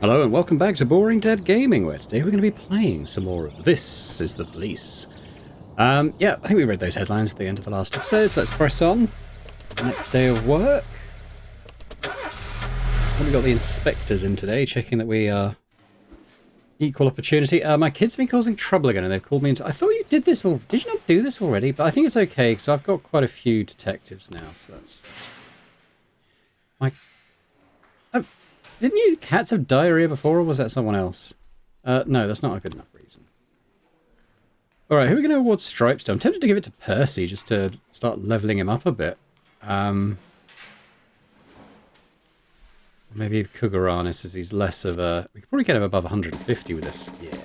Hello and welcome back to Boring Dead Gaming, where today we're going to be playing some more of This Is the Police. Yeah, I think we read those headlines at the end of the last episode, so let's press on. Next day of work. We got the inspectors in today, checking that we are equal opportunity. My kids have been causing trouble again, and they've called me into... I thought you did this all... Did you not do this already? But I think it's okay, because I've got quite a few detectives now, so that's... My... Oh, didn't you cats have diarrhea before, or was that someone else? No, that's not a good enough reason. Alright, who are we going to award stripes to? I'm tempted to give it to Percy, just to start leveling him up a bit. Maybe Kugaranis, as he's less of a... We could probably get him above 150 with this. Yeah.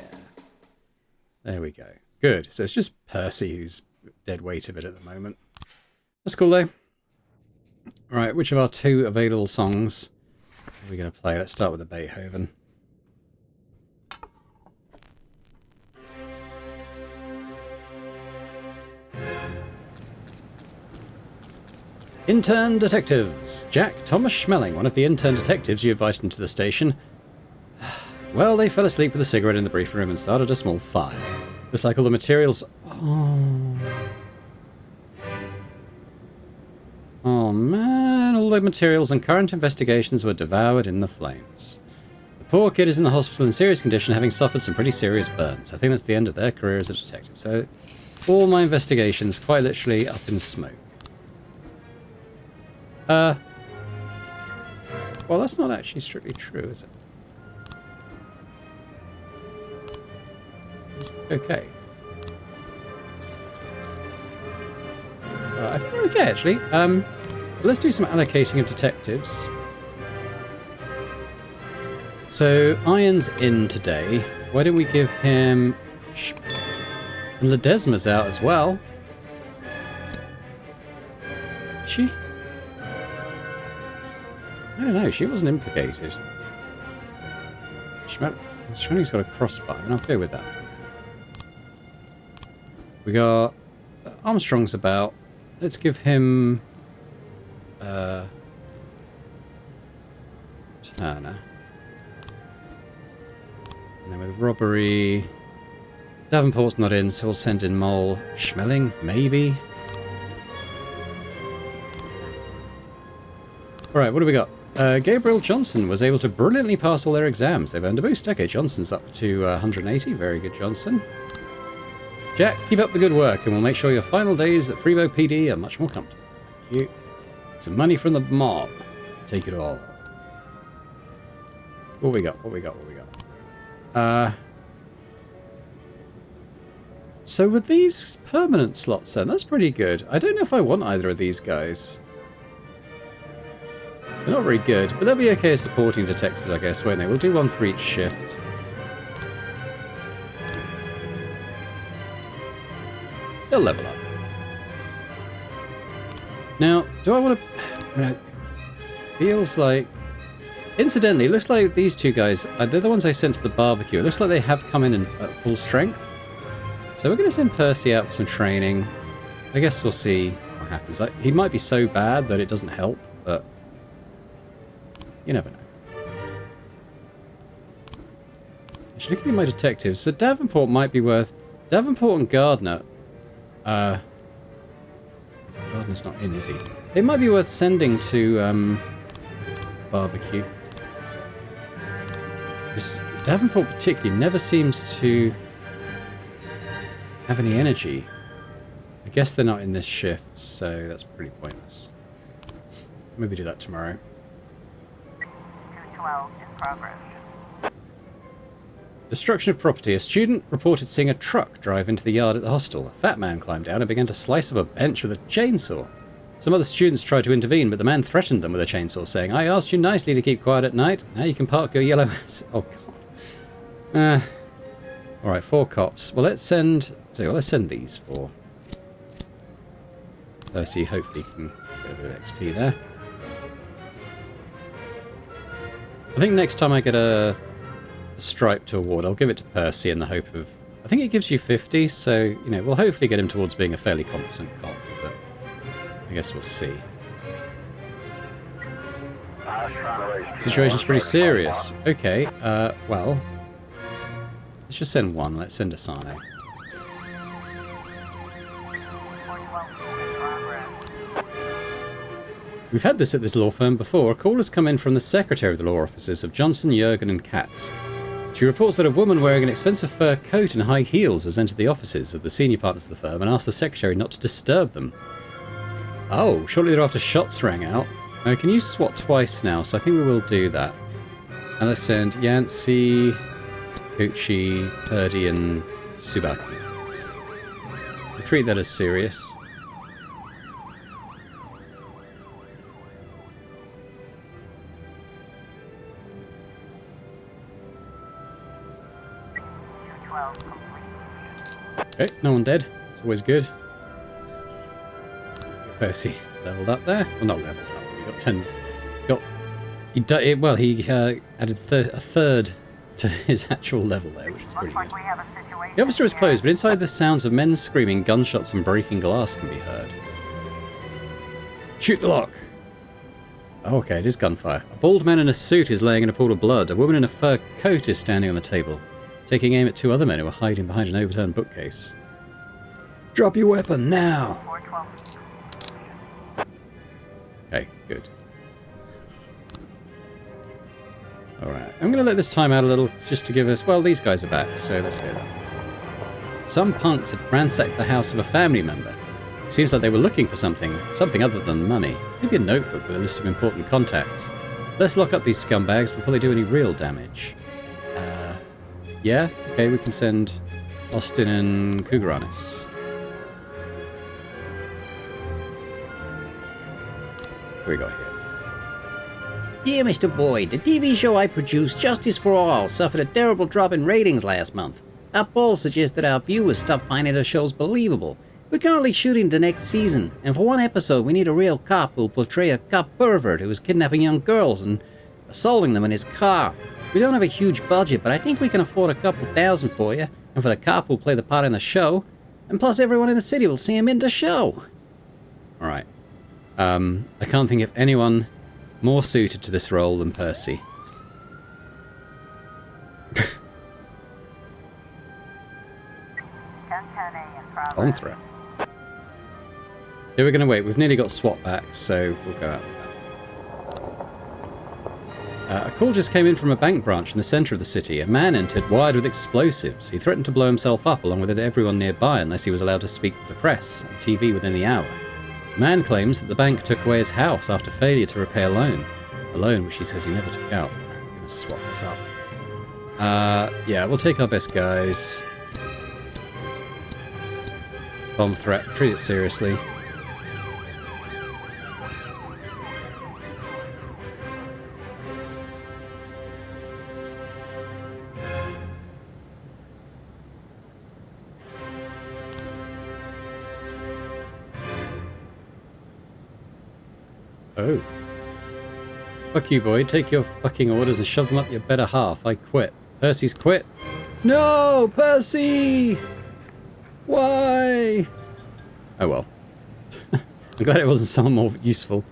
There we go. Good. So it's just Percy who's dead weight of it at the moment. That's cool, though. Right, which of our two available songs are we going to play? Let's start with the Beethoven. Intern detectives. Jack Thomas Schmeling, one of the intern detectives you invited into the station. Well, they fell asleep with a cigarette in the briefing room and started a small fire. Looks like all the materials... Oh man, all the materials and current investigations were devoured in the flames. The poor kid is in the hospital in serious condition, having suffered some pretty serious burns. I think that's the end of their career as a detective. So, all my investigations quite literally up in smoke. Well, that's not actually strictly true, is it? Okay. I think we're okay, actually. Let's do some allocating of detectives. So, Iron's in today. Why don't we give him... And Ledesma's out as well. Is she? I don't know, she wasn't implicated. Schmelling's got a crossbar, and I'll go with that. We got... Armstrong's about. Let's give him... Turner. And then with robbery... Davenport's not in, so we'll send in Mole. Schmeling, maybe? Alright, what do we got? Gabriel Johnson was able to brilliantly pass all their exams. They've earned a boost. Okay, Johnson's up to 180. Very good, Johnson. Jack, keep up the good work, and we'll make sure your final days at Freebo PD are much more comfortable. Thank you. Some money from the mob. Take it all. What we got? What we got? What we got? So with these permanent slots then, that's pretty good. I don't know if I want either of these guys. They're not very good, but they'll be okay as supporting detectives, I guess, won't they? We'll do one for each shift. They'll level up. Now, do I want to... Feels like... Incidentally, it looks like these two guys, they're the ones I sent to the barbecue. It looks like they have come in at full strength. So we're going to send Percy out for some training. I guess we'll see what happens. He might be so bad that it doesn't help, but... You never know. Actually, looking at my detectives, so Davenport might be worth... Davenport and Gardner... Gardner's not in, is he? It might be worth sending to, barbecue. Because Davenport particularly never seems to have any energy. I guess they're not in this shift, so that's pretty pointless. Maybe do that tomorrow. 212 in progress. Destruction of property. A student reported seeing a truck drive into the yard at the hostel. A fat man climbed down and began to slice up a bench with a chainsaw. Some other students tried to intervene, but the man threatened them with a chainsaw, saying, "I asked you nicely to keep quiet at night. Now you can park your yellow..." Oh, God. Alright, 4 cops. Well, let's send... let's send these 4. Percy hopefully can get a bit of XP there. I think next time I get a stripe to award, I'll give it to Percy in the hope of... I think it gives you 50, so, you know, we'll hopefully get him towards being a fairly competent cop, but I guess we'll see. Strong Situation's pretty serious. Okay, well, let's just send one. Let's send Asano. We've had this at this law firm before. A call has come in from the secretary of the law offices of Johnson, Jurgen and Katz. She reports that a woman wearing an expensive fur coat and high heels has entered the offices of the senior partners of the firm and asked the secretary not to disturb them. Oh, shortly thereafter shots rang out. Can you swat twice now? So I think we will do that. And let's send Yancey, Kuchi, Purdy and Tsubaki. We'll treat that as serious. Okay, no one dead. It's always good. Percy leveled up there. Well, not leveled up. He got 10. He added a third to his actual level there, which is pretty good. The office door is closed, but inside the sounds of men screaming, gunshots, and breaking glass can be heard. Shoot the lock! Oh, okay, it is gunfire. A bald man in a suit is laying in a pool of blood. A woman in a fur coat is standing on the table, taking aim at two other men who are hiding behind an overturned bookcase. Drop your weapon, now! Okay, good. Alright, I'm going to let this time out a little, just to give us... Well, these guys are back, so let's go there. Some punks had ransacked the house of a family member. It seems like they were looking for something other than money. Maybe a notebook with a list of important contacts. Let's lock up these scumbags before they do any real damage. Yeah? Okay, we can send Austin and Kugaranis. What do we got here? Dear Mr. Boyd, the TV show I produced, Justice for All, suffered a terrible drop in ratings last month. Our poll suggests that our viewers stop finding the shows believable. We're currently shooting the next season, and for one episode we need a real cop who'll portray a cop pervert who is kidnapping young girls and assaulting them in his car. We don't have a huge budget, but I think we can afford a couple $1,000 for you, and for the cop who'll play the part in the show, and plus everyone in the city will see him in the show. Alright. I can't think of anyone more suited to this role than Percy. Bomb threat. Okay, we're going to wait. We've nearly got SWAT back, so we'll go out with that. A call just came in from a bank branch in the centre of the city. A man entered wired with explosives. He threatened to blow himself up along with everyone nearby unless he was allowed to speak with the press and TV within the hour. The man claims that the bank took away his house after failure to repay a loan which he says he never took out. We're going to swap this up. Yeah, we'll take our best guys. Bomb threat. Treat it seriously. Oh. Fuck you, Boyd. Take your fucking orders and shove them up your better half. I quit. Percy's quit. No, Percy! Why? Oh well. I'm glad it wasn't someone more useful.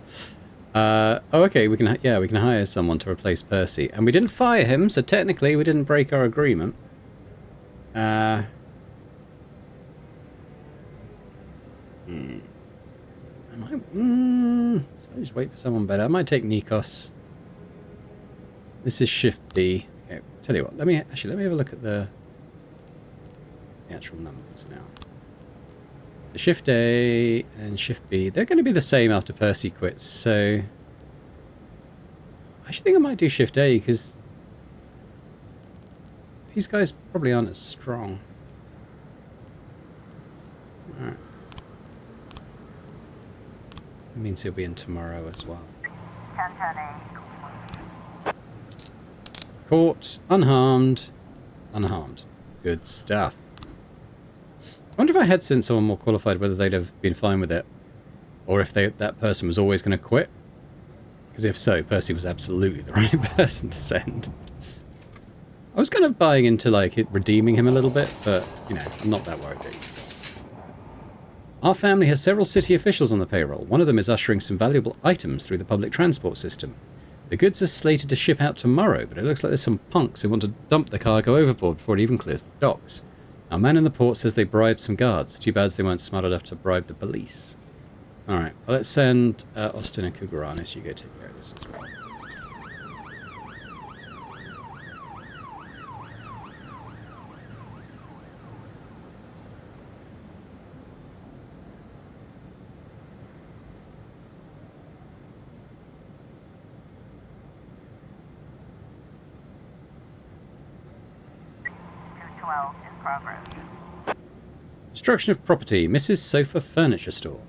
Oh, okay. We can hire someone to replace Percy, and we didn't fire him, so technically we didn't break our agreement. Should I just wait for someone better? I might take Nikos. This is Shift B. Okay, tell you what. Let me have a look at the actual numbers now. The Shift A and Shift B, they're going to be the same after Percy quits, so I actually think I might do Shift A because these guys probably aren't as strong. Alright. It means he'll be in tomorrow as well. Caught, unharmed, unharmed. Good stuff. I wonder if I had sent someone more qualified, whether they'd have been fine with it. Or if that person was always going to quit. Because if so, Percy was absolutely the right person to send. I was kind of buying into, like, redeeming him a little bit, but, you know, I'm not that worried. Our family has several city officials on the payroll. One of them is ushering some valuable items through the public transport system. The goods are slated to ship out tomorrow, but it looks like there's some punks who want to dump the cargo overboard before it even clears the docks. Our man in the port says they bribed some guards. Too bad they weren't smart enough to bribe the police. Alright, well, let's send Austin and Kuguranis. You go take care of this as well. In progress. Destruction of property. Mrs. Sofa Furniture Store.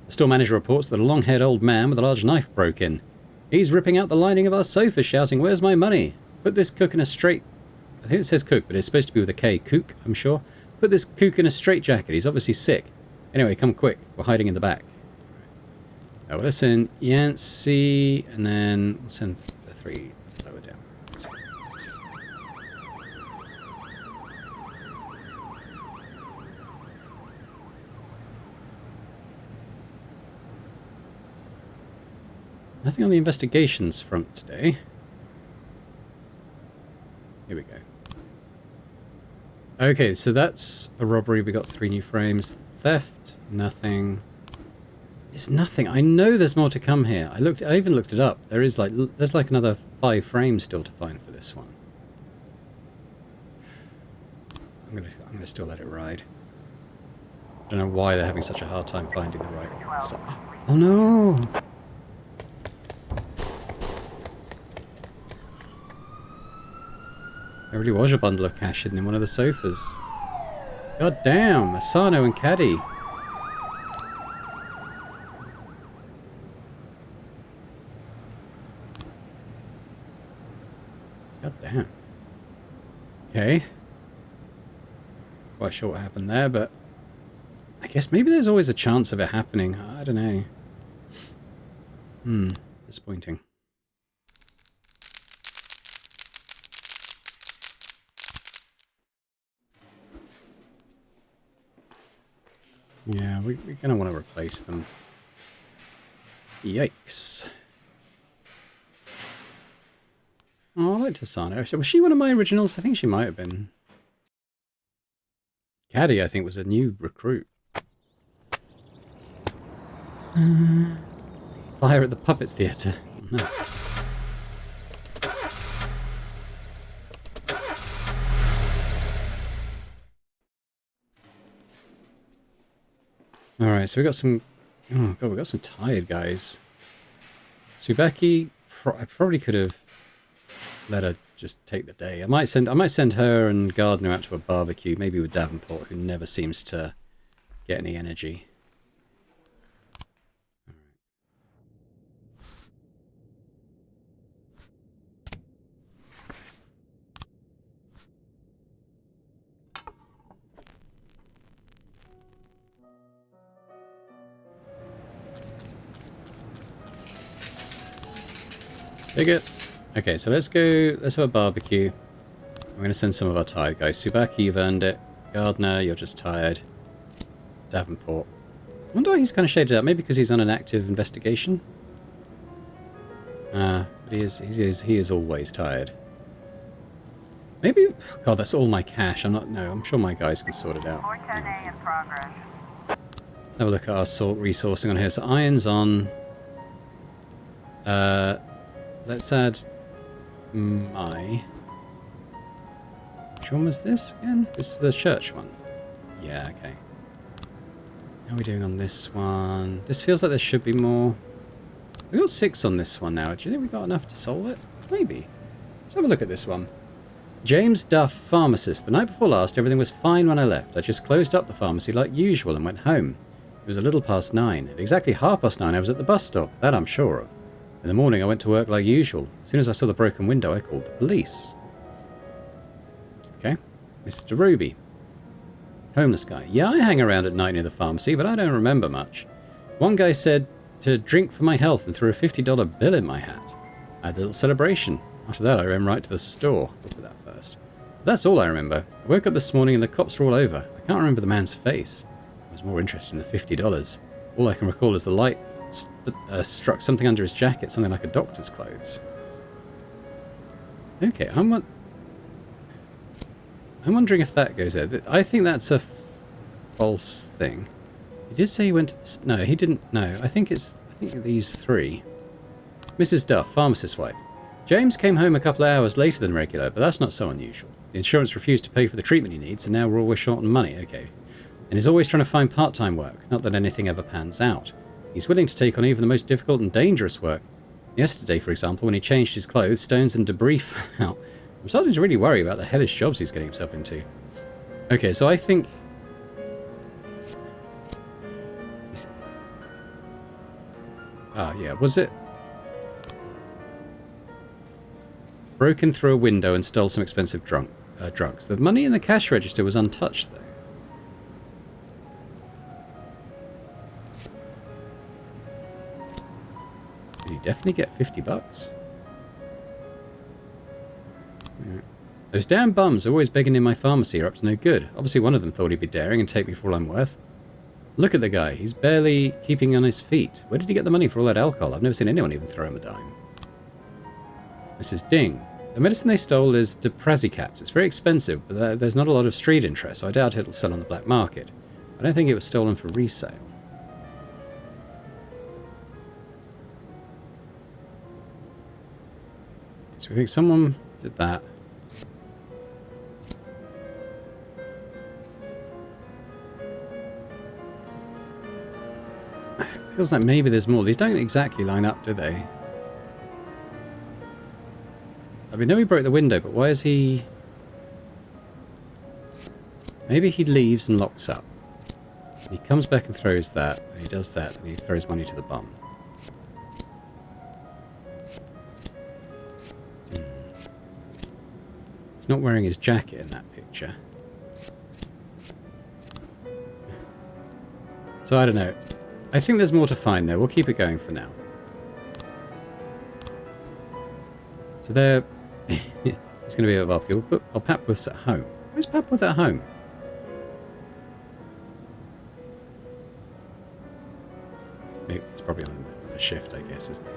The store manager reports that a long-haired old man with a large knife broke in. He's ripping out the lining of our sofa, shouting, "Where's my money? Put this cook in a straight..." I think it says cook, but it's supposed to be with a K. Kook, I'm sure. Put this kook in a straitjacket. He's obviously sick. Anyway, come quick. We're hiding in the back. Well, let's send Yancey, and then we'll send the three lower down. Nothing on the investigations front today. Here we go. Okay, so that's a robbery. We got 3 new frames. Theft, nothing. It's nothing. I know there's more to come here. I even looked it up. There's like another 5 frames still to find for this one. I'm gonna still let it ride. I don't know why they're having such a hard time finding the right stuff. Oh no! There really was a bundle of cash hidden in one of the sofas. God damn, Asano and Caddy. God damn. Okay. Quite sure what happened there, but I guess maybe there's always a chance of it happening. I don't know. Disappointing. Yeah, we're going to want to replace them. Yikes. Oh, I liked Asano. So was she one of my originals? I think she might have been. Caddy, I think, was a new recruit. Fire at the puppet theatre. Oh, no. Alright, so we got some... Oh god, we got some tired guys. Subaki, I probably could have let her just take the day. I might send her and Gardner out to a barbecue, maybe with Davenport, who never seems to get any energy. Dig it. Okay, so let's have a barbecue. I'm going to send some of our tired guys. Subaki, you've earned it. Gardner, you're just tired. Davenport. I wonder why he's kind of shaded out. Maybe because he's on an active investigation? But he is always tired. Maybe... God, that's all my cash. I'm sure my guys can sort it out. 410A in progress. Let's have a look at our resourcing on here. So iron's on. Let's add my... Which one was this again? This is the church one. Yeah, okay. How are we doing on this one? This feels like there should be more. We got 6 on this one now. Do you think we got enough to solve it? Maybe. Let's have a look at this one. James Duff, pharmacist. The night before last, everything was fine when I left. I just closed up the pharmacy like usual and went home. It was a little past 9. At exactly 9:30, I was at the bus stop. That I'm sure of. In the morning, I went to work like usual. As soon as I saw the broken window, I called the police. Okay. Mr. Ruby. Homeless guy. Yeah, I hang around at night near the pharmacy, but I don't remember much. One guy said to drink for my health and threw a $50 bill in my hat. I had a little celebration. After that, I ran right to the store. Look at that first. But that's all I remember. I woke up this morning and the cops were all over. I can't remember the man's face. I was more interested in the $50. All I can recall is the light struck something under his jacket, something like a doctor's clothes. Okay, I'm wondering if that goes there. I think that's a false thing. He did say he went to the... No, he didn't. No, I think these three. Mrs. Duff, pharmacist's wife. James came home a couple of hours later than regular, but that's not so unusual. The insurance refused to pay for the treatment he needs, and now we're always short on money. Okay. And he's always trying to find part-time work, not that anything ever pans out. He's willing to take on even the most difficult and dangerous work. Yesterday, for example, when he changed his clothes, stones and debris fell out. I'm starting to really worry about the hellish jobs he's getting himself into. Okay, so I think... yeah, was it... Broken through a window and stole some expensive drugs. The money in the cash register was untouched, though. Did he definitely get $50? Yeah. Those damn bums always begging in my pharmacy are up to no good. Obviously one of them thought he'd be daring and take me for all I'm worth. Look at the guy. He's barely keeping on his feet. Where did he get the money for all that alcohol? I've never seen anyone even throw him a dime. Mrs. Ding. The medicine they stole is Deprazicaps. It's very expensive, but there's not a lot of street interest, so I doubt it'll sell on the black market. I don't think it was stolen for resale. So we think someone did that. It feels like maybe there's more. These don't exactly line up, do they? I mean, no, he broke the window, but why is he... Maybe he leaves and locks up. He comes back and throws that, and he does that, and he throws money to the bum. He's not wearing his jacket in that picture. So I don't know. I think there's more to find there. We'll keep it going for now. So there... It's going to be a while. Oh, Papworth's at home. Where's Papworth at home? Maybe it's probably on a shift, I guess, isn't it?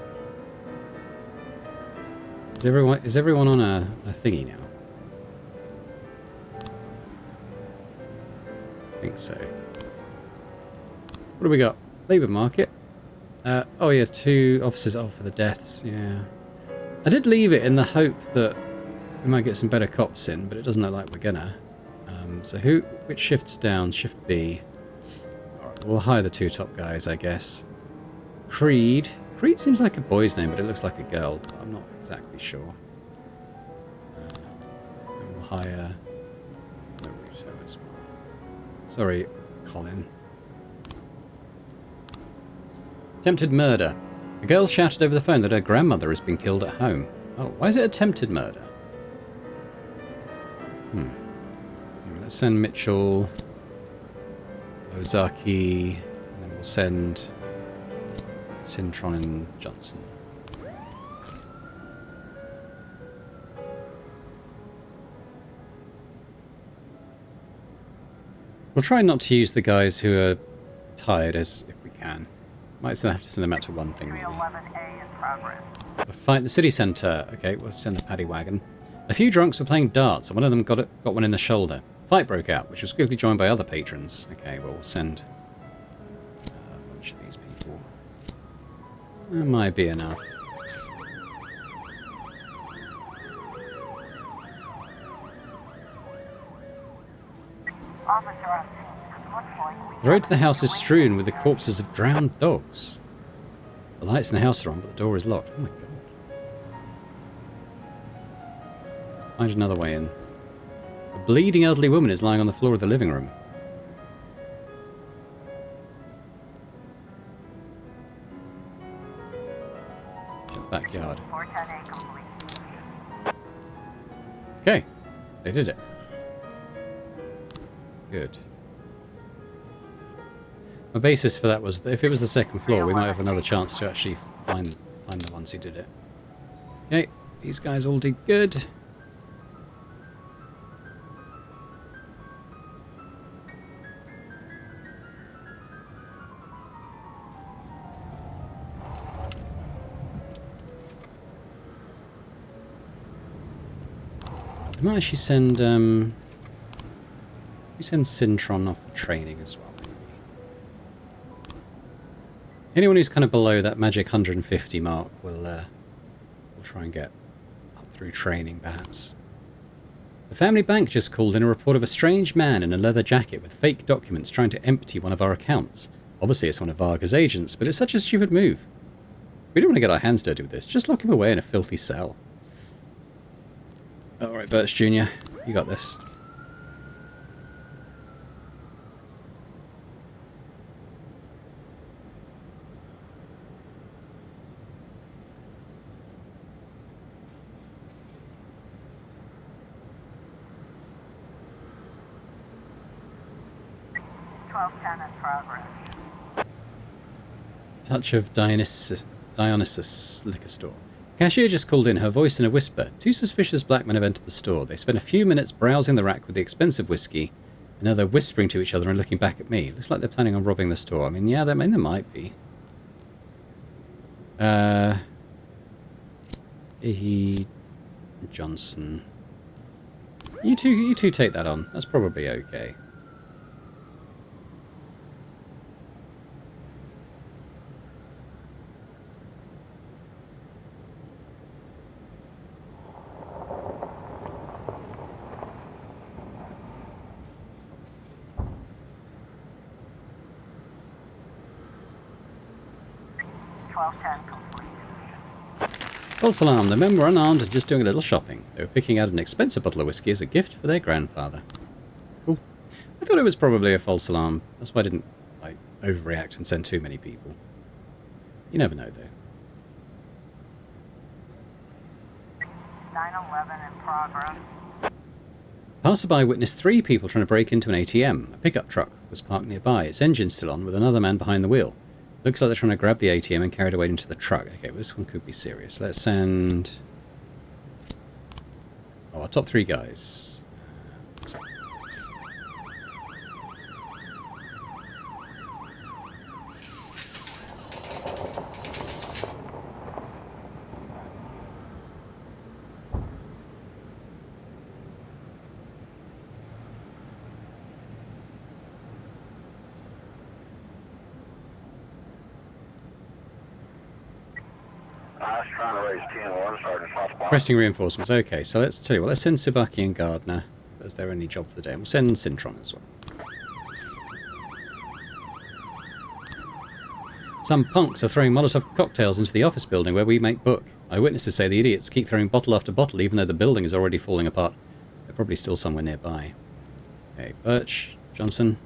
Is everyone on a thingy now? I think so. What do we got? Labour market. Oh yeah, 2 officers off for the deaths. Yeah. I did leave it in the hope that we might get some better cops in, but it doesn't look like we're gonna. So which shift's down? Shift B. Alright, we'll hire the 2 top guys, I guess. Creed. Creed seems like a boy's name, but it looks like a girl. But I'm not exactly sure. And we'll hire... No, sorry, Colin. Attempted murder. A girl shouted over the phone that her grandmother has been killed at home. Oh, why is it attempted murder? Anyway, let's send Mitchell, Ozaki, and then we'll send Sintron and Johnson. We'll try not to use the guys who are tired if we can. Might still have to send them out to one thing, maybe. 311A in progress. A fight in the city centre. Okay, we'll send the paddy wagon. A few drunks were playing darts, and one of them got one in the shoulder. Fight broke out, which was quickly joined by other patrons. Okay, well, we'll send a bunch of these people. That might be enough. Officer on scene. Looks like we... The road to the house is strewn with the corpses of drowned dogs. The lights in the house are on, but the door is locked. Oh my god. Find another way in. A bleeding elderly woman is lying on the floor of the living room. Backyard. 410A complete. Okay, they did it. Good. My basis for that was that if it was the second floor, we might have another chance to actually find the ones who did it. Okay, these guys all did good. We might actually send, we send Sintron off for training as well. Anyone who's kind of below that magic 150 mark will try and get up through training, perhaps. The family bank just called in a report of a strange man in a leather jacket with fake documents trying to empty one of our accounts. Obviously, it's one of Varga's agents, but it's such a stupid move. We don't want to get our hands dirty with this. Just lock him away in a filthy cell. Alright, Birch Jr., you got this. In progress. Touch of Dionysus liquor store. Cashier just called in, her voice in a whisper. Two suspicious black men have entered the store. They spent a few minutes browsing the rack with the expensive whiskey, and now they're whispering to each other and looking back at me. Looks like they're planning on robbing the store. I mean, yeah, there might be. Johnson. You two take that on. That's probably okay. False alarm. The men were unarmed and just doing a little shopping. They were picking out an expensive bottle of whiskey as a gift for their grandfather. Cool. I thought it was probably a false alarm. That's why I didn't overreact and send too many people. You never know, though. 9/11 in progress. Passerby witnessed 3 people trying to break into an ATM. A pickup truck was parked nearby, its engine still on, with another man behind the wheel. Looks like they're trying to grab the ATM and carry it away into the truck. Okay, well, this one could be serious. Let's send... Oh, our top 3 guys. Requesting reinforcements. Okay, so let's tell you what. Let's send Tsubaki and Gardner as their only job for the day. And we'll send Sintron as well. Some punks are throwing Molotov cocktails into the office building where we make book. Eyewitnesses say the idiots keep throwing bottle after bottle even though the building is already falling apart. They're probably still somewhere nearby. Okay, Birch, Johnson.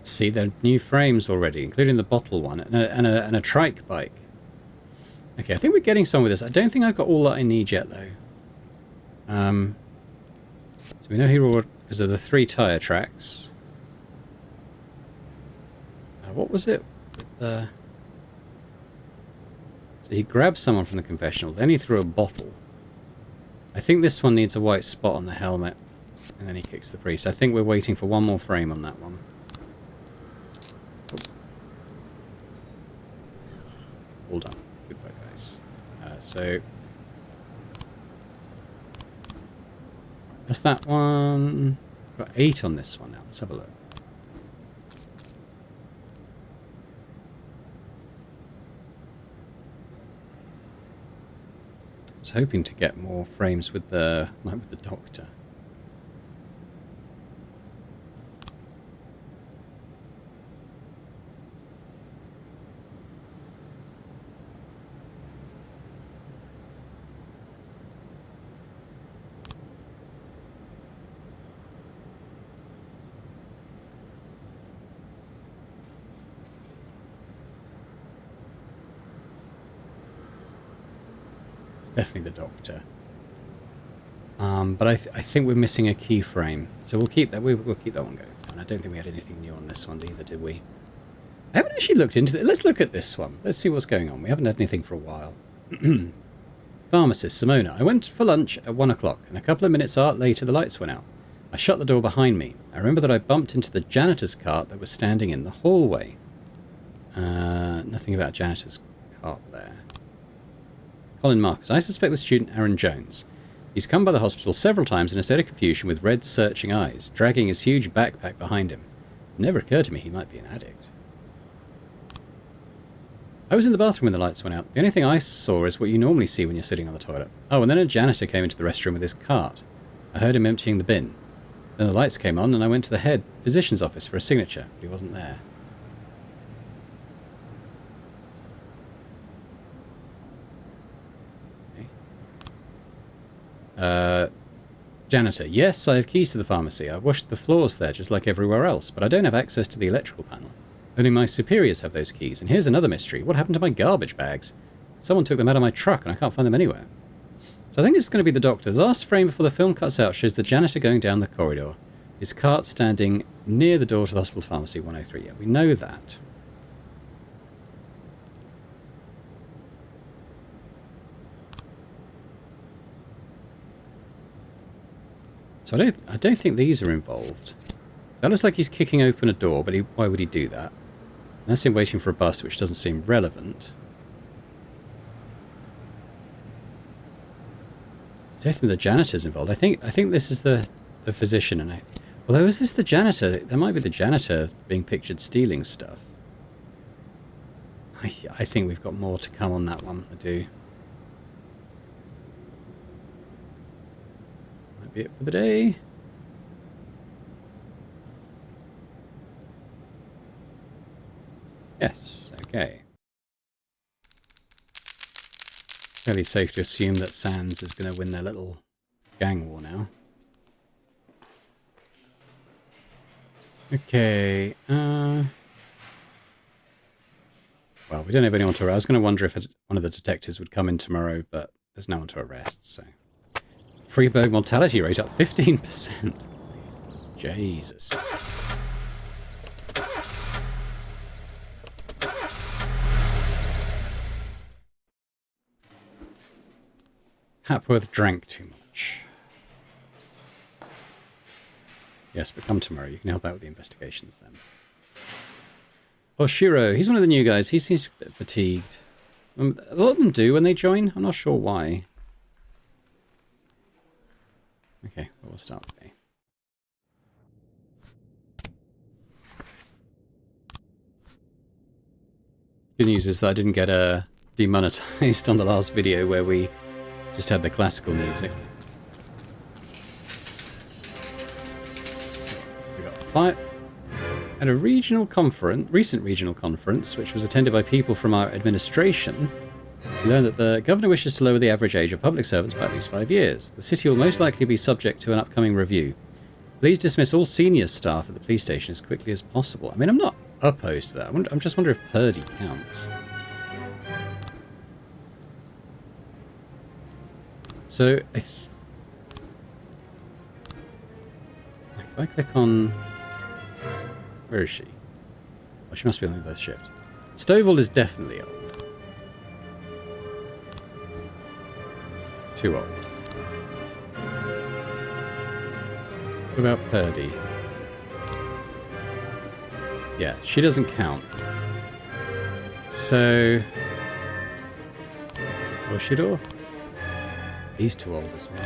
See, there are new frames already, including the bottle one and a trike bike. Okay, I think we're getting some with this. I don't think I've got all that I need yet, though. So we know here because of the 3 tyre tracks. What was it? So he grabbed someone from the confessional, then he threw a bottle. I think this one needs a white spot on the helmet, and then he kicks the priest. I think we're waiting for one more frame on that one. All done. Goodbye, guys. So that's that one. Got 8 on this one now. Let's have a look. I was hoping to get more frames with the doctor. Definitely the doctor. But I think we're missing a keyframe. So we'll keep that. We'll keep that one going. And I don't think we had anything new on this one either, did we? I haven't actually looked into it. Let's look at this one. Let's see what's going on. We haven't had anything for a while. Pharmacist, Simona. I went for lunch at 1 o'clock, and a couple of minutes later the lights went out. I shut the door behind me. I remember that I bumped into the janitor's cart that was standing in the hallway. Nothing about janitor's cart there. Colin Marcus. I suspect the student Aaron Jones. He's come by the hospital several times in a state of confusion with red, searching eyes, dragging his huge backpack behind him. It never occurred to me he might be an addict. I was in the bathroom when the lights went out. The only thing I saw is what you normally see when you're sitting on the toilet. Oh, and then a janitor came into the restroom with his cart. I heard him emptying the bin. Then the lights came on and I went to the head physician's office for a signature, but he wasn't there. Okay. Janitor. Yes, I have keys to the pharmacy. I've washed the floors there just like everywhere else, but I don't have access to the electrical panel. Only my superiors have those keys. And here's another mystery. What happened to my garbage bags? Someone took them out of my truck and I can't find them anywhere. So I think it's going to be the doctor. The last frame before the film cuts out shows the janitor going down the corridor. His cart standing near the door to the hospital pharmacy 103. Yeah, we know that. So I don't think these are involved. That looks like he's kicking open a door, but why would he do that? That's him waiting for a bus, which doesn't seem relevant. I don't think the janitor's involved. I think this is the physician, and although is this the janitor? There might be the janitor being pictured stealing stuff. I think we've got more to come on that one. I do. Might be it for the day. Yes, okay. Fairly safe to assume that Sands is going to win their little gang war now. Okay, well, we don't have anyone to arrest. I was going to wonder if one of the detectives would come in tomorrow, but there's no one to arrest, so... Freeburg mortality rate up 15%. Jesus. Hapworth drank too much. Yes, but come tomorrow. You can help out with the investigations then. Oshiro, he's one of the new guys. He seems a bit fatigued. A lot of them do when they join. I'm not sure why. Okay, well, we'll start today. Good news is that I didn't get demonetized on the last video where we just had the classical music. We got five. At a recent regional conference, which was attended by people from our administration, we learned that the governor wishes to lower the average age of public servants by at least 5 years. The city will most likely be subject to an upcoming review. Please dismiss all senior staff at the police station as quickly as possible. I mean, I'm not opposed to that. I'm just wondering if Purdy counts. So, if I click on... Where is she? Oh, she must be on the other shift. Stovall is definitely old. Too old. What about Purdy? Yeah, she doesn't count. So... Oshidor? He's too old as well.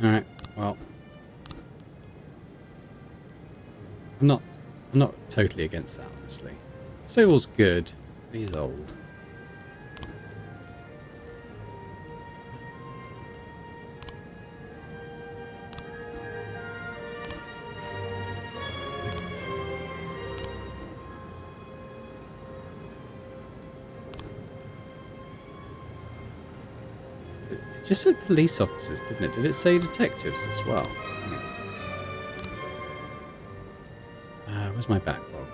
Alright, well. I'm not totally against that, honestly. Stovall's good, but he's old. It just said police officers, didn't it? Did it say detectives as well? Where's my backlog?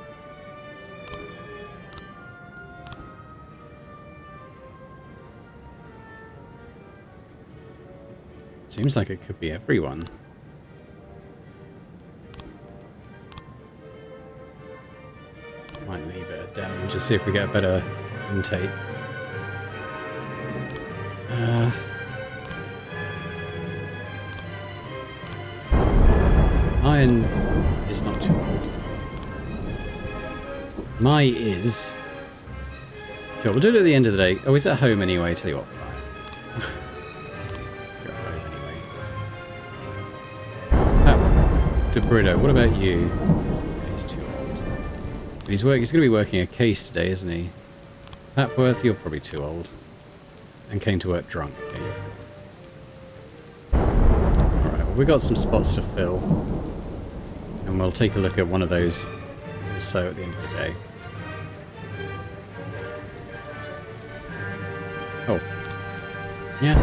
Seems like it could be everyone. Might leave it a day and just see if we get a better intake. Iron is not too old. My is. Sure, we'll do it at the end of the day. Oh, he's at home anyway. Tell you what. Go home anyway. DeBrito, what about you? Yeah, he's too old. But he's going to be working a case today, isn't he? Papworth, you're probably too old. And came to work drunk. Okay, alright, well, we've got some spots to fill. And we'll take a look at one of those or so at the end of the day. Oh. Yeah.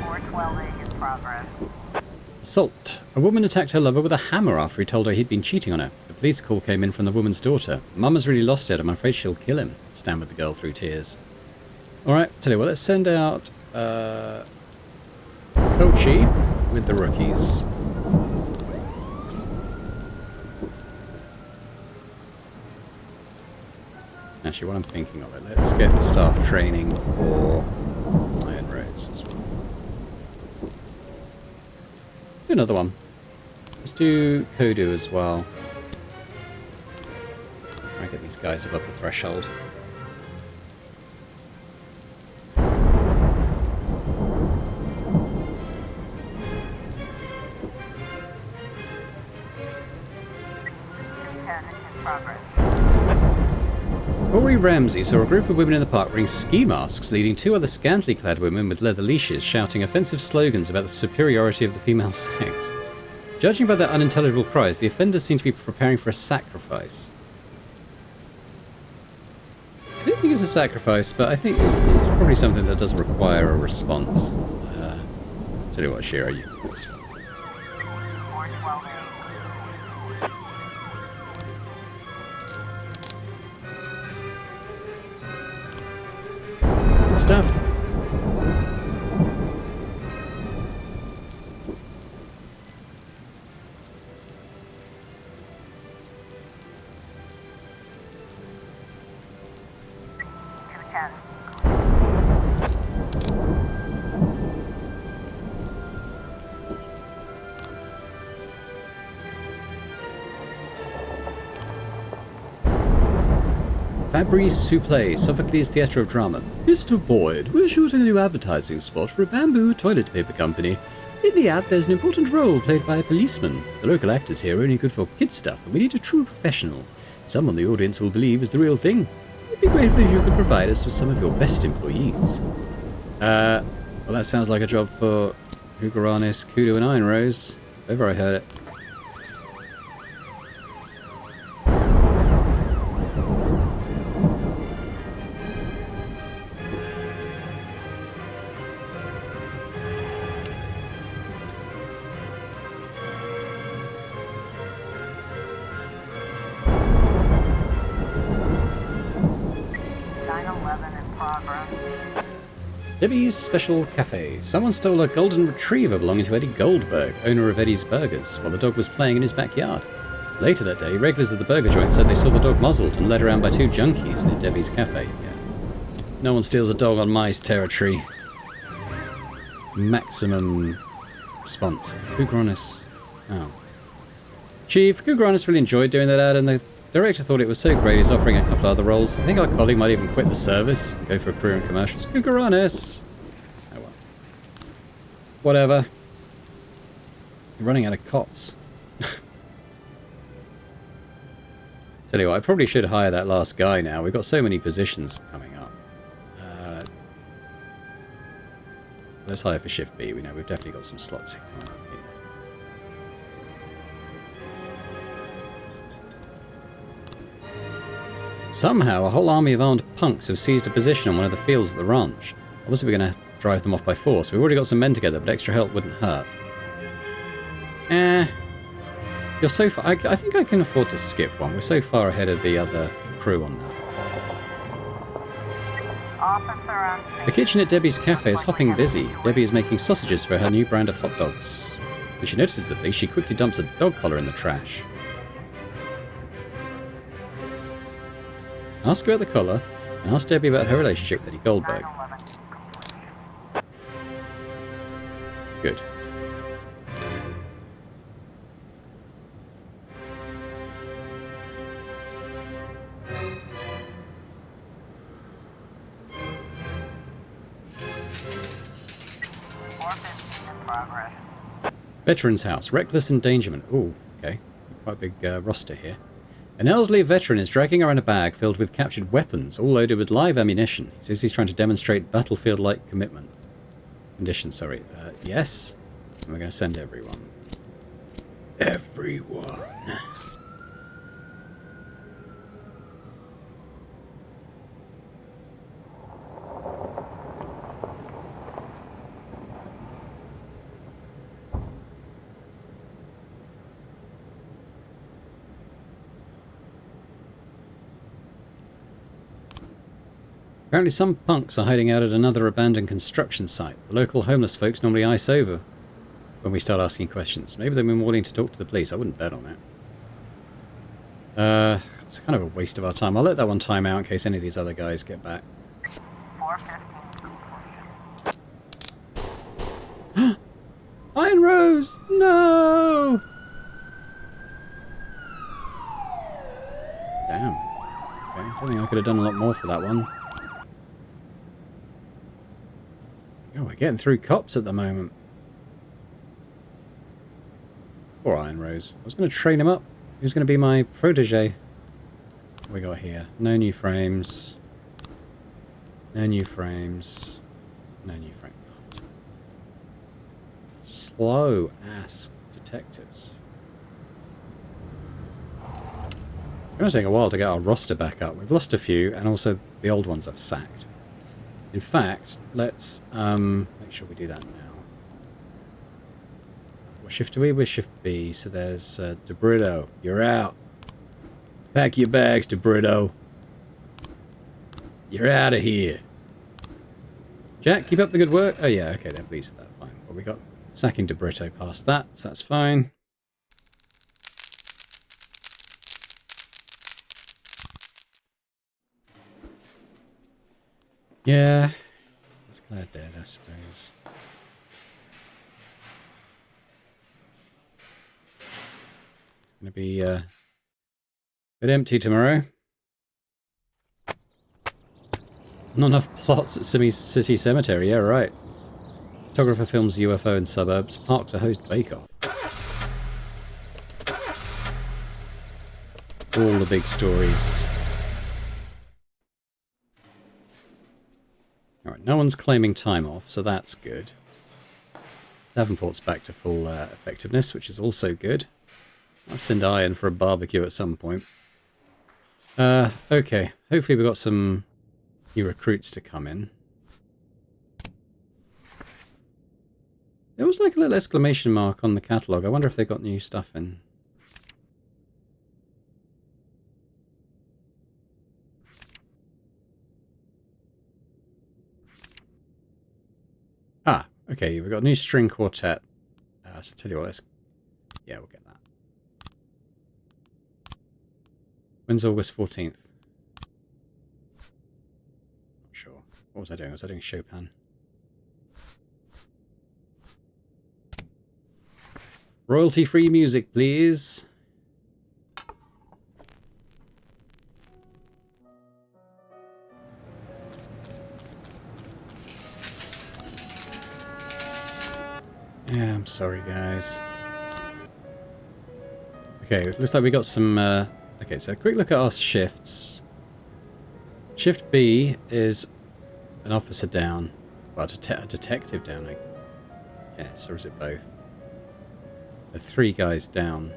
412 in progress. Assault. A woman attacked her lover with a hammer after he told her he'd been cheating on her. The police call came in from the woman's daughter. Mama's really lost it. I'm afraid she'll kill him, stammered the girl through tears. Alright, tell you what, let's send out Coachy with the rookies. Actually, what I'm thinking of it, let's get the staff training for Iron Roads as well. Do another one. Let's do Kodu as well. Try and get these guys above the threshold. In progress. Rory Ramsey saw a group of women in the park wearing ski masks, leading two other scantily clad women with leather leashes shouting offensive slogans about the superiority of the female sex. Judging by their unintelligible cries, the offenders seem to be preparing for a sacrifice. I don't think it's a sacrifice, but I think it's probably something that does require a response. Tell you what, Shira, you... 412 Good stuff. Fabrice Souple, Sophocles Theatre of Drama. Mr. Boyd, we're shooting a new advertising spot for a bamboo toilet paper company. In the ad, there's an important role played by a policeman. The local actors here are only good for kid stuff, and we need a true professional. Someone the audience will believe is the real thing. We'd be grateful if you could provide us with some of your best employees. Well, that sounds like a job for Hugaranis, Kudu, and Iron Rose. If ever I heard it. Debbie's Special Cafe. Someone stole a golden retriever belonging to Eddie Goldberg, owner of Eddie's Burgers, while the dog was playing in his backyard. Later that day, regulars at the burger joint said they saw the dog muzzled and led around by two junkies near Debbie's Cafe. Yeah. No one steals a dog on my territory. Maximum response. Kugranis. Oh. Chief, Kugranis really enjoyed doing that ad, and the director thought it was so great he's offering a couple other roles. I think our colleague might even quit the service and go for a career in commercials. Kugranis! Oh well. Whatever. You're running out of cops. Tell you what, I probably should hire that last guy now. We've got so many positions coming up. Let's hire for Shift B. We know we've definitely got some slots here coming up here. Somehow, a whole army of armed punks have seized a position on one of the fields at the ranch. Obviously, we're going to drive them off by force. We've already got some men together, but extra help wouldn't hurt. You're so far... I think I can afford to skip one. We're so far ahead of the other crew on that. Officer on scene. The kitchen at Debbie's cafe is hopping busy. Debbie is making sausages for her new brand of hot dogs. When she notices the police, she quickly dumps a dog collar in the trash. Ask about the collar, and ask Debbie about her relationship with Eddie Goldberg. 9/11 completion. Good. In progress. Veteran's house. Reckless endangerment. Ooh, okay. Quite a big roster here. An elderly veteran is dragging around a bag filled with captured weapons, all loaded with live ammunition. He says he's trying to demonstrate battlefield-like commitment. Condition, sorry. Yes. And we're going to send everyone. Everyone. Apparently some punks are hiding out at another abandoned construction site. The local homeless folks normally ice over when we start asking questions. Maybe they've been willing to talk to the police. I wouldn't bet on it. It's kind of a waste of our time. I'll let that one time out in case any of these other guys get back. 415 completion. Iron Rose! No! Damn. Okay, I don't think I could have done a lot more for that one. Oh, we're getting through cops at the moment. Poor Iron Rose. I was going to train him up. He was going to be my protege. What we got here? No new frames. No new frames. No new frames. Slow-ass detectives. It's going to take a while to get our roster back up. We've lost a few, and also the old ones I've sacked. In fact, let's make sure we do that now. What shift are we? We're shift B, so there's DeBrito. You're out. Pack your bags, DeBrito. You're out of here. Jack, keep up the good work. Oh yeah, okay then, please. That's fine. Well, we got sacking DeBrito past that, so that's fine. Yeah. Declare dead, I suppose. It's going to be a bit empty tomorrow. Not enough plots at City Cemetery, yeah, right. Photographer films UFO in suburbs. Park to host bake-off. All the big stories. Alright, no one's claiming time off, so that's good. Davenport's back to full effectiveness, which is also good. I'll send Iron for a barbecue at some point. Okay. Hopefully we've got some new recruits to come in. There was like a little exclamation mark on the catalogue. I wonder if they got new stuff in. Ah, okay, we've got a new string quartet. So tell you what, let's... Yeah, we'll get that. When's August 14th? Not sure. What was I doing? Was I doing Chopin? Royalty-free music, please. Yeah, I'm sorry, guys. Okay, it looks like we got some... okay, so a quick look at our shifts. Shift B is an officer down. Well, a detective down, I guess. Or is it both? There are 3 guys down.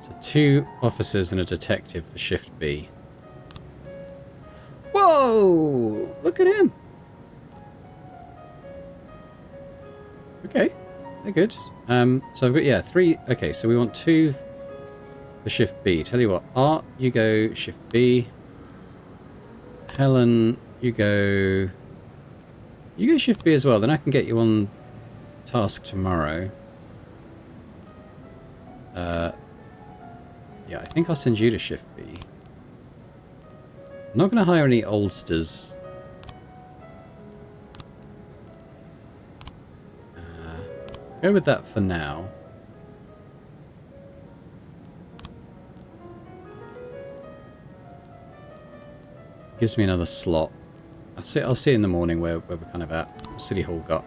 So 2 officers and a detective for Shift B. Whoa! Look at him! Okay. They're good. So I've got, yeah, 3. Okay, so we want 2 for shift B. Tell you what, Art, you go shift B. Helen, you go shift B as well. Then I can get you on task tomorrow. Yeah, I think I'll send you to shift B. I'm not going to hire any oldsters. Go with that for now. Gives me another slot. I'll see in the morning where we're kind of at. What City Hall got.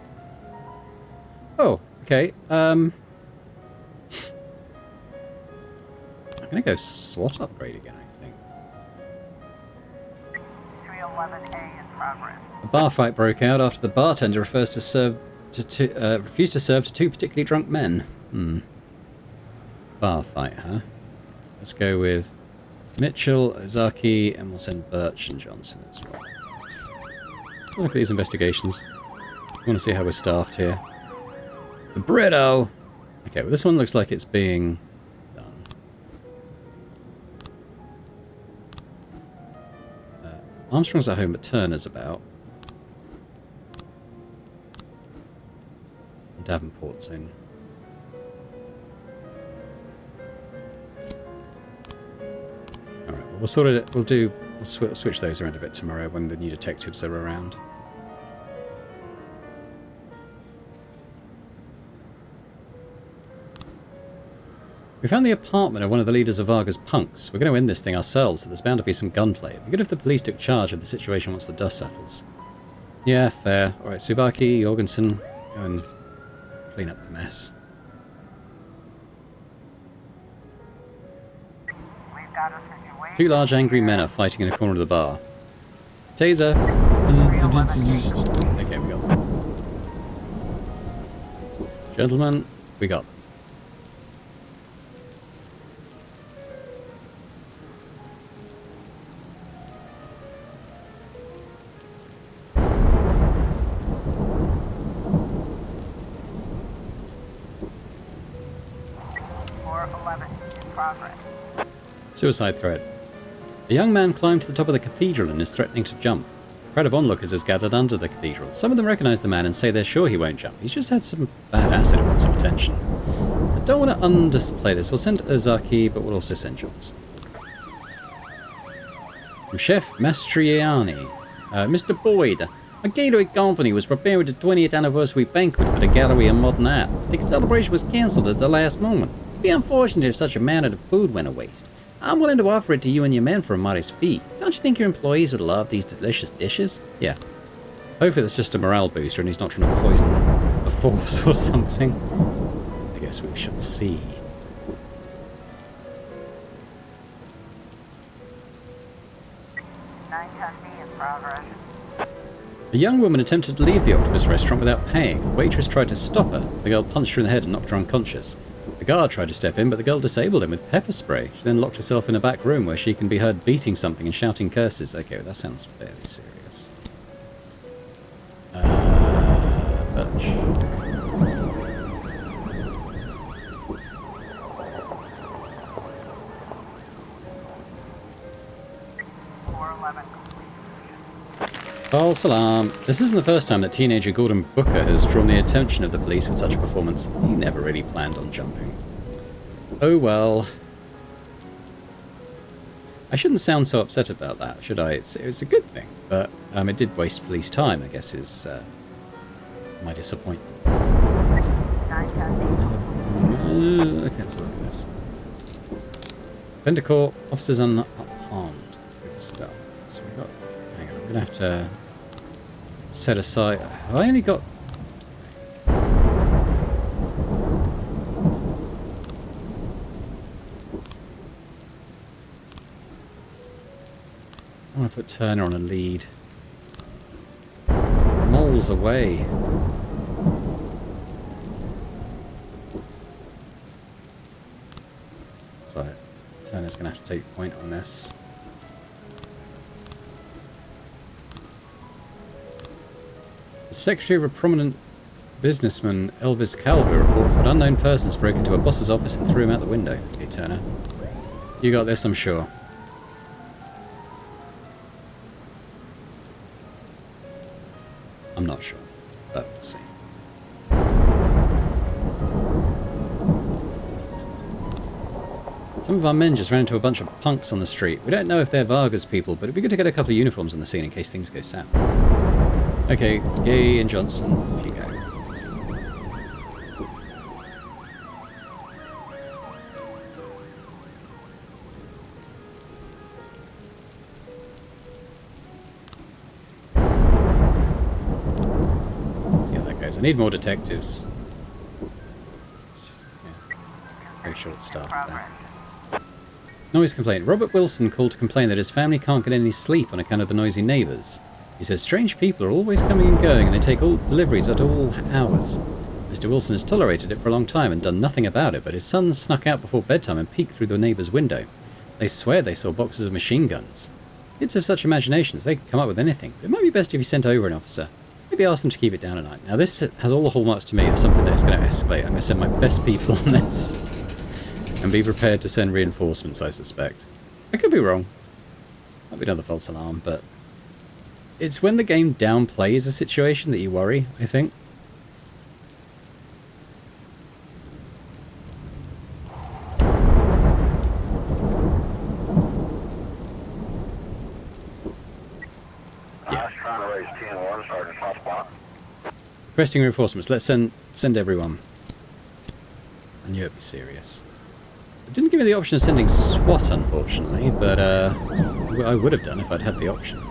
Oh, okay. I'm gonna go SWAT upgrade again, I think. 311A in progress. A bar fight broke out after the bartender refused to serve to 2 particularly drunk men. Bar fight, huh? Let's go with Mitchell, Ozaki, and we'll send Birch and Johnson as well. Look at these investigations. I want to see how we're staffed here. The Brito! Okay, well this one looks like it's being done. Armstrong's at home, but Turner's about. And Davenport's in. Alright, well, we'll sort it. We'll switch those around a bit tomorrow when the new detectives are around. We found the apartment of one of the leaders of Varga's punks. We're going to end this thing ourselves, so there's bound to be some gunplay. It'd be good if the police took charge of the situation once the dust settles. Yeah, fair. Alright, Tsubaki, Jorgensen, go and clean up the mess. We've got a situation. 2 large angry men are fighting in a corner of the bar. Taser! Okay, we got them. Gentlemen, we got them. Suicide threat. A young man climbed to the top of the cathedral and is threatening to jump. A crowd of onlookers has gathered under the cathedral. Some of them recognize the man and say they're sure he won't jump. He's just had some bad acid and wants some attention. I don't want to underplay this. We'll send Ozaki, but we'll also send Johnson. From Chef Mastriani. Mr. Boyd, a Gateway company was preparing the 20th anniversary banquet for the Gallery of Modern Art. The celebration was cancelled at the last moment. It'd be unfortunate if such a amount of food went to waste. I'm willing to offer it to you and your men for a modest fee. Don't you think your employees would love these delicious dishes? Yeah. Hopefully that's just a morale booster and he's not trying to poison the force or something. I guess we shall see. in progress. A young woman attempted to leave the Octopus restaurant without paying. A waitress tried to stop her. The girl punched her in the head and knocked her unconscious. The guard tried to step in, but the girl disabled him with pepper spray. She then locked herself in a back room where she can be heard beating something and shouting curses. Okay, well, that sounds fairly serious. Birch. False alarm. This isn't the first time that teenager Gordon Booker has drawn the attention of the police with such a performance. He never really planned on jumping. Oh well. I shouldn't sound so upset about that, should I? It's a good thing, but it did waste police time, I guess, is my disappointment. Okay, let's look at this. Vendor officers unharmed. Good stuff. So we got. Hang on, I'm gonna have to set aside. Have I only got. I want to put Turner on a lead. Mole's away. So Turner's going to have to take point on this. The secretary of a prominent Businessman Elvis Calver reports that unknown persons broke into a boss's office and threw him out the window. Okay, Turner. You got this, I'm sure. I'm not sure, but we'll see. Some of our men just ran into a bunch of punks on the street. We don't know if they're Vargas people, but it'd be good to get a couple of uniforms on the scene in case things go south. Okay, Gay and Johnson, off you go. See how that goes. I need more detectives. Yeah, very short staff there. Noise complaint. Robert Wilson called to complain that his family can't get any sleep on account of the noisy neighbours. He says strange people are always coming and going and they take all deliveries at all hours. Mr. Wilson has tolerated it for a long time and done nothing about it, but his sons snuck out before bedtime and peeked through the neighbour's window. They swear they saw boxes of machine guns. Kids have such imaginations, they can come up with anything. It might be best if you sent over an officer. Maybe ask them to keep it down at night. Now this has all the hallmarks to me of something that is going to escalate. I'm going to send my best people on this. And be prepared to send reinforcements, I suspect. I could be wrong. Might be another false alarm, but... it's when the game downplays a situation that you worry, I think. Yeah. Trying to raise 10-1, Sergeant Hotspot. Requesting reinforcements. Let's send everyone. I knew it'd be serious. It didn't give me the option of sending SWAT, unfortunately, but I would have done if I'd had the option.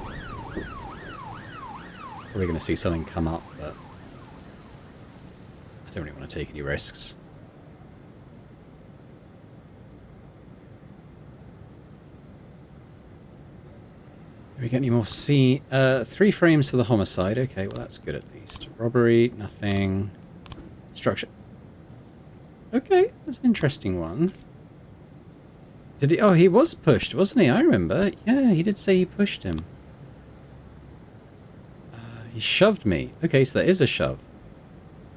Probably going to see something come up, but I don't really want to take any risks. Did we get any more? 3 frames for the homicide. Okay, well that's good at least. Robbery, nothing. Structure. Okay, that's an interesting one. Did he? Oh, he was pushed, wasn't he? I remember. Yeah, he did say he pushed him. He shoved me. Okay, so that is a shove.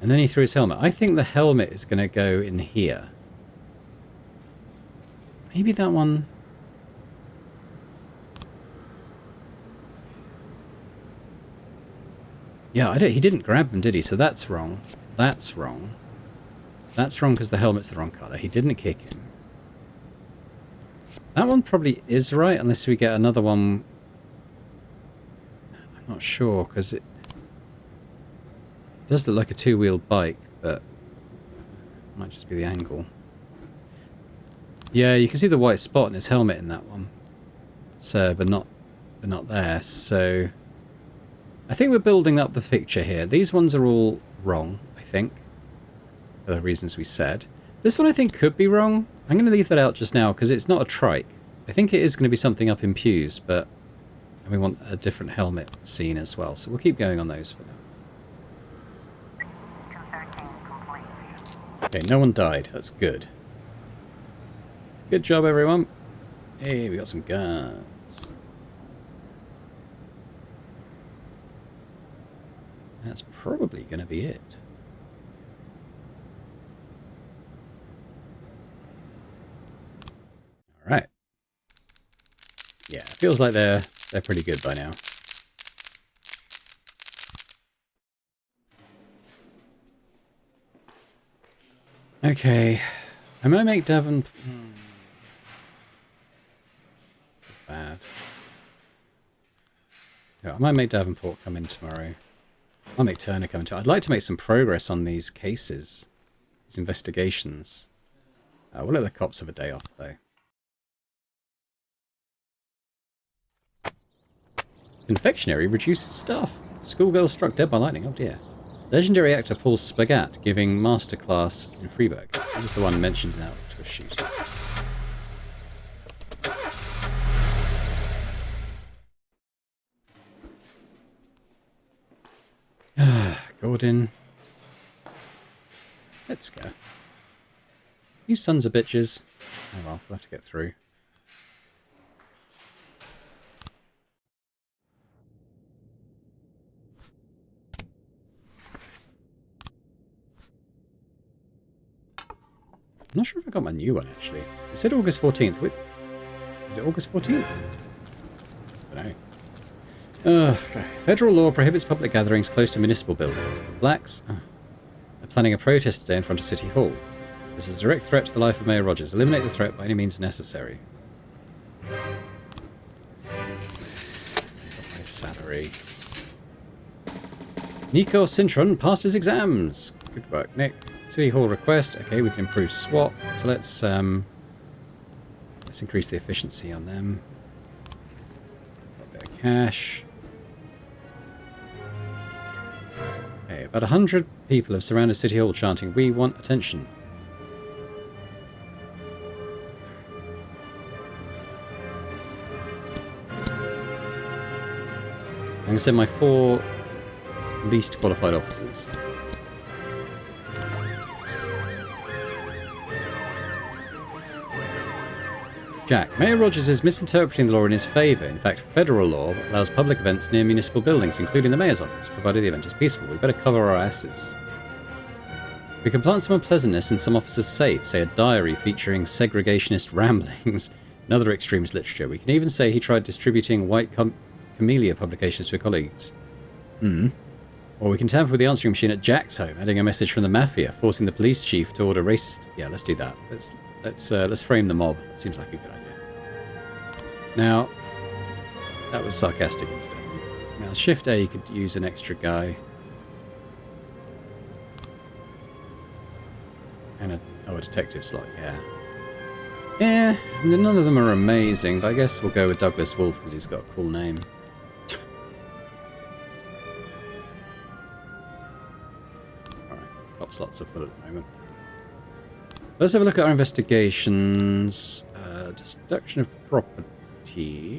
And then he threw his helmet. I think the helmet is going to go in here. Maybe that one... yeah, he didn't grab him, did he? So that's wrong. That's wrong. That's wrong because the helmet's the wrong colour. He didn't kick him. That one probably is right, unless we get another one. I'm not sure, because it does look like a 2-wheeled bike, but it might just be the angle. Yeah, you can see the white spot in his helmet in that one. So, but not there. So, I think we're building up the picture here. These ones are all wrong, I think, for the reasons we said. This one I think could be wrong. I'm going to leave that out just now because it's not a trike. I think it is going to be something up in pews, but we want a different helmet scene as well. So we'll keep going on those for now. 213 complete. Okay, no one died. That's good. Good job, everyone. Hey, we got some guns. That's probably going to be it. All right. Yeah, it feels like they're pretty good by now. Okay, I might make Devon... bad. Yeah, I might make Davenport come in tomorrow. I'll make Turner come in tomorrow. I'd like to make some progress on these cases, these investigations. We'll let the cops have a day off, though. Confectionery reduces staff. Schoolgirl struck dead by lightning. Oh dear. Legendary actor Paul Spagat giving masterclass in Freiburg. That was the one mentioned now to a shooter. Gordon. Let's go. You sons of bitches. Oh well, we'll have to get through. not sure if I got my new one, actually. It said August 14th. Wait, is it August 14th? I don't know. Federal law prohibits public gatherings close to municipal buildings. The blacks are planning a protest today in front of City Hall. This is a direct threat to the life of Mayor Rogers. Eliminate the threat by any means necessary. My salary. Nico Cintron passed his exams. Good work, Nick. City Hall request. Okay, we can improve SWAT. So let's increase the efficiency on them. A bit of cash. Okay, about 100 people have surrounded City Hall chanting, "We want attention." I'm going to send my 4 least qualified officers. Jack, Mayor Rogers is misinterpreting the law in his favour. In fact, federal law allows public events near municipal buildings, including the mayor's office, provided the event is peaceful. We better cover our asses. We can plant some unpleasantness in some officers' safe, say a diary featuring segregationist ramblings and other extremist literature. We can even say he tried distributing white camellia publications to colleagues. Or we can tamper with the answering machine at Jack's home, adding a message from the mafia, forcing the police chief to order racist... Yeah, let's do that. Let's frame the mob. That seems like a good idea. Now, that was sarcastic instead. Now, Shift A could use an extra guy. And a detective slot, yeah. Yeah, none of them are amazing, but I guess we'll go with Douglas Wolfe because he's got a cool name. Alright, cop slots are full at the moment. Let's have a look at our investigations. Destruction of property.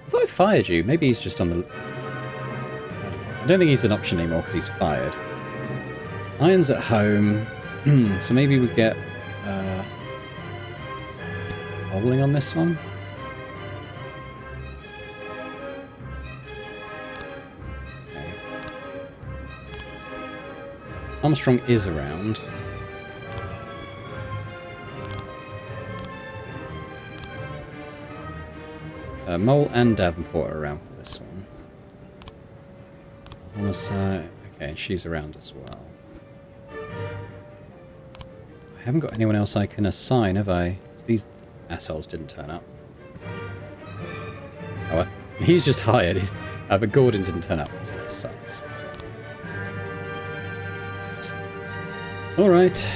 I thought I fired you. Maybe he's just on the... I don't think he's an option anymore because he's fired. Iron's at home. So maybe we get... bowling on this one. Okay. Armstrong is around. Mole and Davenport are around for this one. Homicide. Okay, and she's around as well. I haven't got anyone else I can assign, have I? These assholes didn't turn up. Oh, he's just hired. But Gordon didn't turn up, so that sucks. Alright.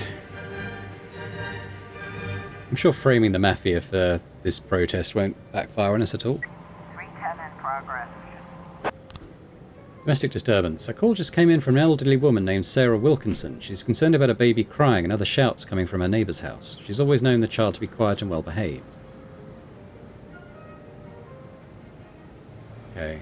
I'm sure framing the mafia for this protest won't backfire on us at all. 310 in progress. Domestic disturbance. A call just came in from an elderly woman named Sarah Wilkinson. She's concerned about a baby crying and other shouts coming from her neighbour's house. She's always known the child to be quiet and well behaved. Okay.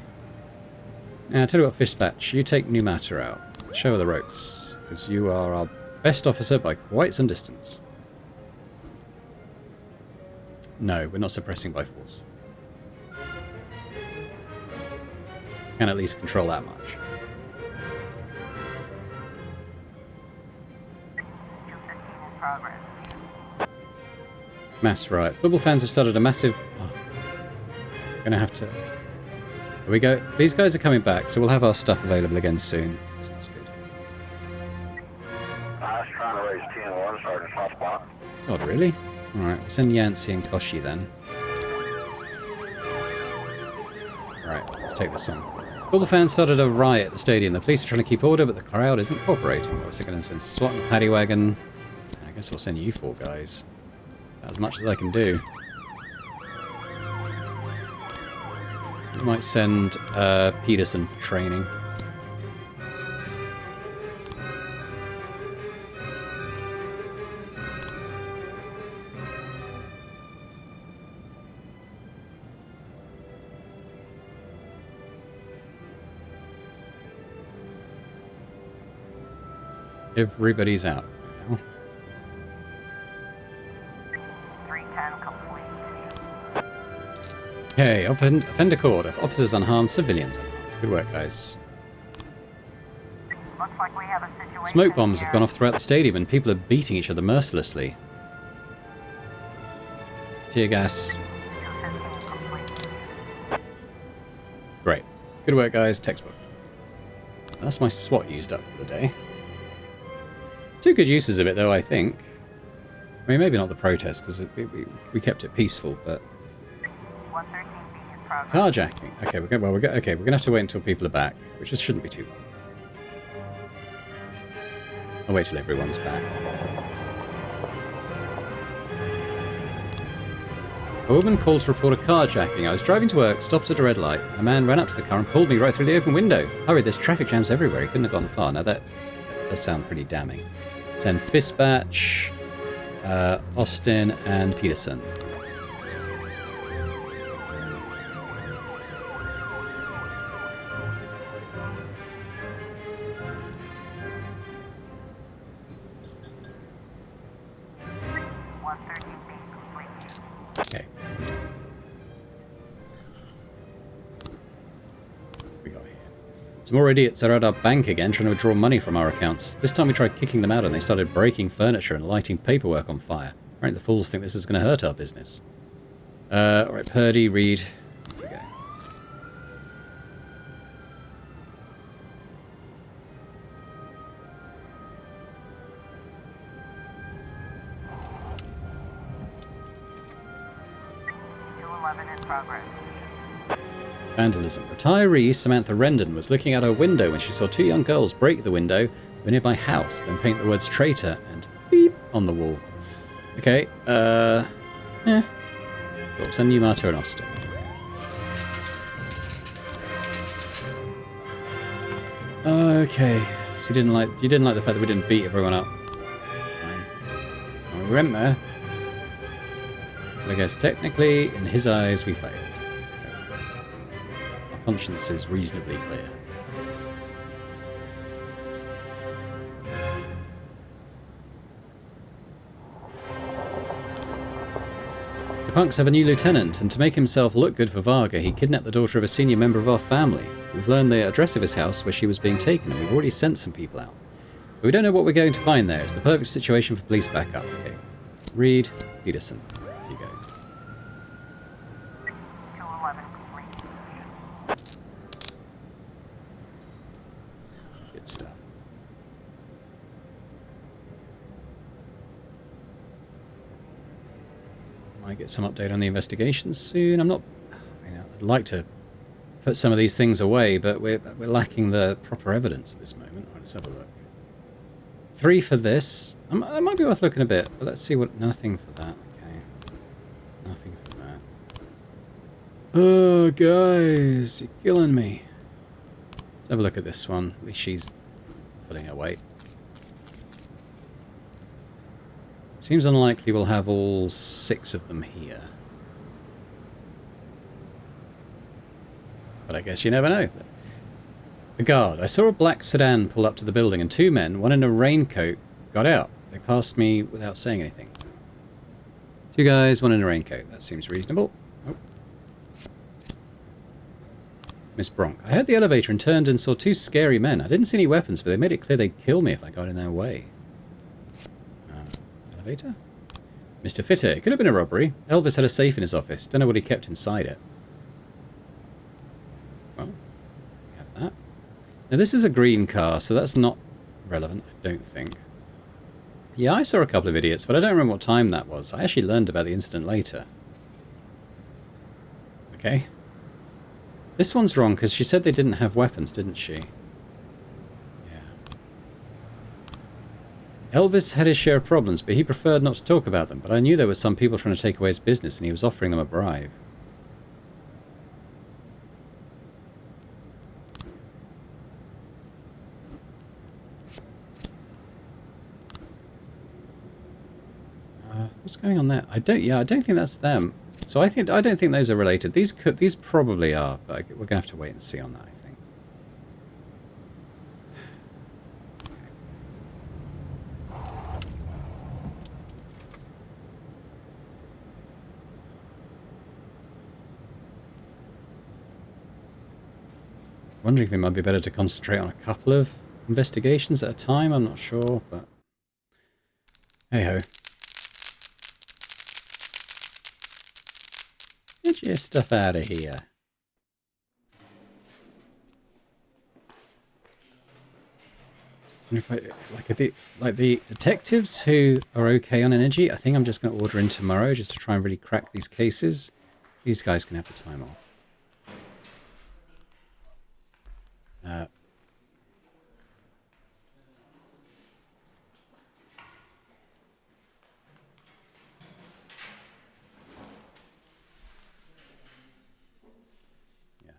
Now, I tell you what, Fishpatch, you take new matter out. Show her the ropes, because you are our best officer by quite some distance. No, we're not suppressing by force. Can at least control that much. 215 in progress. Mass riot. Football fans have started a massive... Oh. Gonna have to... Here we go. These guys are coming back, so we'll have our stuff available again soon. So that's good. I was trying to raise 10-1, Sergeant Hotspot. God, really? Alright, we'll send Yancey and Koshi then. Alright, let's take this on. Football fans started a riot at the stadium. The police are trying to keep order, but the crowd isn't cooperating. What's it going to send? SWAT and a paddy wagon. I guess we'll send you 4 guys. About as much as I can do. We might send Peterson for training. Everybody's out now. 310 complete. Okay, offender court. Officers unharmed, civilians unharmed. Good work, guys. Looks like we have a situation. Smoke bombs here. have gone off throughout the stadium and people are beating each other mercilessly. Tear gas. 215 complete. Great. Good work, guys. Textbook. That's my SWAT used up for the day. Two good uses of it, though, I think. I mean, maybe not the protest, because we kept it peaceful, but... 113B in progress. Carjacking. Okay, we're gonna have to wait until people are back, which just shouldn't be too long. I'll wait till everyone's back. A woman called to report a carjacking. I was driving to work, stopped at a red light, and a man ran up to the car and pulled me right through the open window. Hurry, there's traffic jams everywhere. He couldn't have gone far. Now that does sound pretty damning. Send Fistbatch, Austin, and Peterson. Okay. We got here. Some more idiots are at our bank again trying to withdraw money from our accounts. This time we tried kicking them out and they started breaking furniture and lighting paperwork on fire. Apparently the fools think this is going to hurt our business. Alright, Purdy, Reed. Here we go. In progress. Vandalism. Retiree Samantha Rendon was looking out her window when she saw two young girls break the window of a nearby house, then paint the words traitor and beep on the wall. Okay, yeah. Cool, send Yamato and Austin. Okay, so you didn't like the fact that we didn't beat everyone up. Fine. Well, we went there. But I guess technically, in his eyes, we failed. Our conscience is reasonably clear. The punks have a new lieutenant, and to make himself look good for Varga, he kidnapped the daughter of a senior member of our family. We've learned the address of his house where she was being taken, and we've already sent some people out. But we don't know what we're going to find there. It's the perfect situation for police backup. Okay. Reed, Peterson. Off you go. 211 complete. Good stuff. Might get some update on the investigations soon. I mean, I'd like to put some of these things away, but we're lacking the proper evidence at this moment. Right, let's have a look. 3 for this. It might be worth looking a bit, but let's see what... Nothing for that. Okay. Nothing for that. Oh, guys, you're killing me. Let's have a look at this one. At least she's pulling her weight. Seems unlikely we'll have all 6 of them here. But I guess you never know. The guard. I saw a black sedan pull up to the building and 2 men, one in a raincoat, got out. They passed me without saying anything. 2 guys, 1 in a raincoat. That seems reasonable. Oh. Miss Bronk. I heard the elevator and turned and saw 2 scary men. I didn't see any weapons, but they made it clear they'd kill me if I got in their way. Elevator? Mr. Fitter. It could have been a robbery. Elvis had a safe in his office. Don't know what he kept inside it. Well, we have that. Now this is a green car, so that's not relevant, I don't think. Yeah, I saw a couple of idiots, but I don't remember what time that was. I actually learned about the incident later. Okay. This one's wrong, because she said they didn't have weapons, didn't she? Elvis had his share of problems, but he preferred not to talk about them. But I knew there were some people trying to take away his business, and he was offering them a bribe. What's going on there? I don't think that's them. So I don't think those are related. These probably are, but we're gonna have to wait and see on that, I think. Wondering if it might be better to concentrate on a couple of investigations at a time, I'm not sure, but hey-ho. Get your stuff out of here. And if the detectives who are okay on energy, I think I'm just going to order in tomorrow just to try and really crack these cases. These guys can have the time off.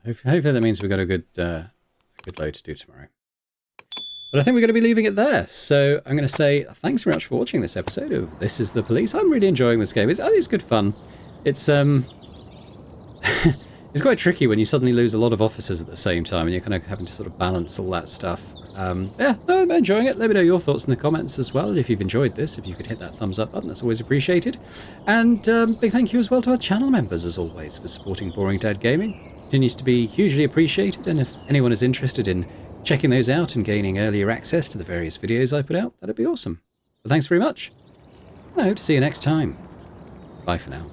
Hopefully that means we've got a good load to do tomorrow. But I think we're going to be leaving it there. So I'm going to say thanks very much for watching this episode of This Is the Police. I'm really enjoying this game. It's good fun. It's it's quite tricky when you suddenly lose a lot of officers at the same time and you're kind of having to sort of balance all that stuff. Yeah, no, I'm enjoying it. Let me know your thoughts in the comments as well. And if you've enjoyed this, if you could hit that thumbs up button, that's always appreciated. And big thank you as well to our channel members, as always, for supporting Boring Dad Gaming. Continues to be hugely appreciated, and if anyone is interested in checking those out and gaining earlier access to the various videos I put out, that'd be awesome. But thanks very much. I hope to see you next time. Bye for now.